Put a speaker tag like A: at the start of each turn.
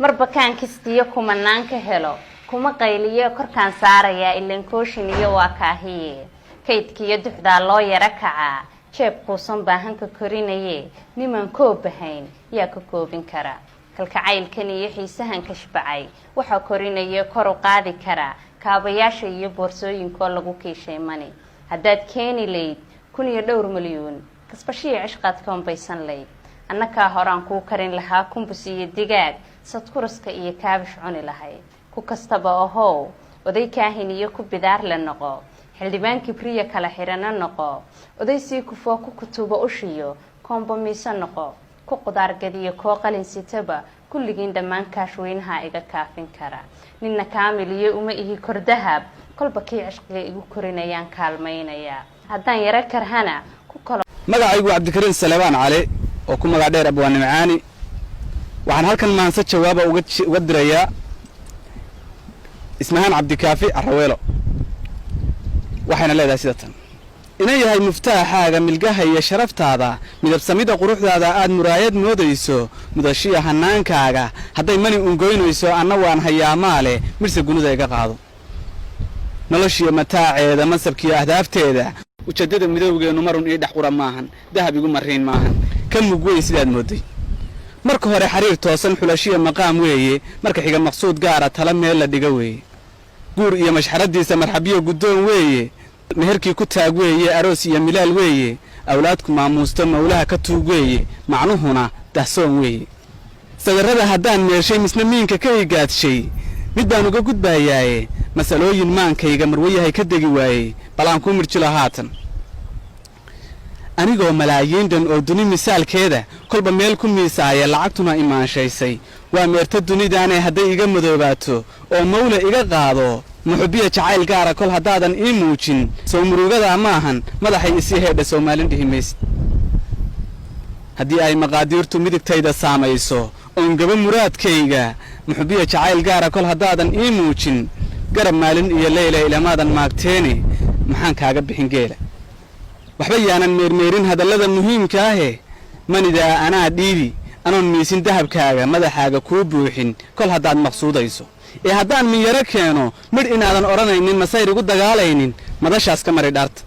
A: marba kaan kistiyo kumanaan ka helo kuma qayliyo korkaan saaraya ileen kooshin iyo waa kaahiye kaydkiyo duxdaa loo yara kacaa jeeb quusan baahanka korinaye niman koob bahayn yaa ka koobin kara kalkacaylkan iyo xiisahan kashbacay waxa korinaya kor u qaadi kara kaabayaasha iyo boorsooyinka lagu kiishay mani haddaad keeni leyd 1.2 milyan kasbashiyo cishqaad koombaysan leyd annaka horaan ku karin lahaa kumbus iyo digaag sadkuraska iyo kaabish cuni lahay ku kastaba ahow oday kaahin iyo ku bidaar la noqo xildhibaan kibriya kala xirana noqo oday si ku foo ku kutubo ushiyo kombomiisa noqo ku qudaar gadiyo koo qalin sitaba kulligiin dhammaan kaashweynaha iga kaafin kara ninna kaamil iyo uma ihi kordahab kolba kii cishqiga igu korinayaan kaalmaynaya haddaan yara karhana ku kala
B: magacaygu Cabdikariin Salebaan Cali oo ku magac dheer Abwaan Macaani waxaan halkan maanta jawaaba uga dirayaa ismahan Cabdikaafi Arraweelo waxayna leedahay sida tan inay yahay muftaaxaaga milgaha iyo sharaftaada midab samida quruxdaada aad muraayad moodayso mudashiya hanaankaaga haday mani ungoynayso anna waan hayaamaale mirse gunuda iga qaado noloshiya mataaceeda masabkiya ahdaafteeda ujeedada midowgeenu marun ii dhax qura maahan dahab igu mariin maahan ka mug weyn sidaad mooday marka hore xariir toosan xulashiya maqaam weeye marka xiga maqsuud gaara tala meel la dhiga weeye guur iyo mashxaradiisa marxabiyo gudoon weeye meherkii ku taag weeye aroos iyo milaal weeye awlaadku maamuusto mawlaha ka tuug weeye macnuhuna dahsoon weeye sadarada haddaan meeshay misna miinka ka igaadshay mid baan uga gudbaayaaye masalooyin maankayga marwayahay ka degi waayey balaan ku mirjilo haatan anigoo malaayiin dhan oo duni misaalkeeda kolba meel ku miisaaya lacagtuna imaanshaysay waa meerta dunidaanee hadday iga madoobaato oo mawla iga qaado muxubiya jacayl gaara kol haddaadan ii muujin soo murugada maahan madaxay isii heedha Soomaalin dhihimaysid haddii ay maqaadiirtu midigtayda saamayso oon gaba muraadkayga muxubiya jacayl gaara kol haddaadan ii muujin garab maalin iyo leeyla ilamaadan maagteene maxaan kaaga bixin geela waxba yaanan meermeerin hadallada muhiimka ah manida anaa dhiibi anoon miisin dahabkaaga madaxaaga kuu buuxin kol haddaad maqsuudayso haddaan min yara keeno mid inaadan oranaynin masayr igu dagaalaynin madashaas ka mari dhaarta